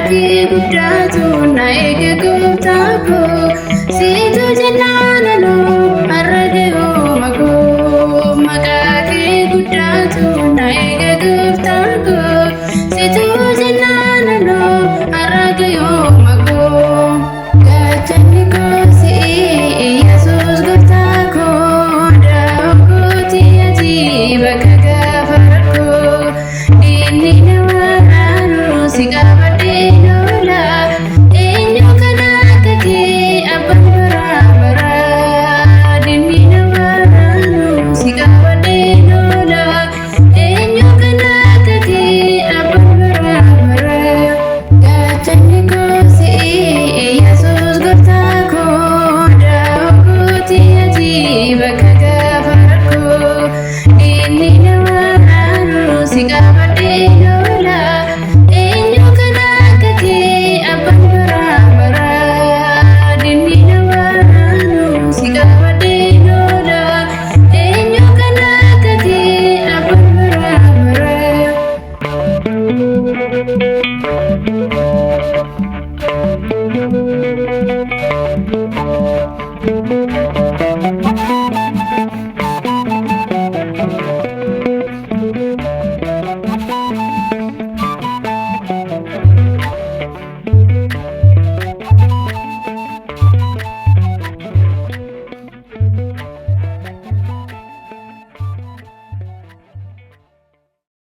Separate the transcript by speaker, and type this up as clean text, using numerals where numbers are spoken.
Speaker 1: Maqaakee guddaatu na eege gooftaa koo siitu jennaan anoo har'a ga'ooma koo. Maqaakee guddaatu na eege gooftaa koo siitu jennaan anoo har'a ga'ooma koo. Gaachanni koo si'i Yesuus gooftaa koo daa'oo kooti ati bakka gaafa rakkoo diinni na waraanu si qabadhee lola eenyu kan akka kee abbaan baraa baraa diinni na waraanu si qabadhee lola eenyu kan akka kee abbaan baraa baraa. Gaachanni koo si'i Yesuus gooftaa koo daa'oo kooti ati bakka gaafa rakkoo diinni na waraanu si qabadhee lola eenyu kan akka kee abbaan baraa baraa diinni na waraanu si qabadhee lola eenyu kan akka kee abbaan baraa baraa.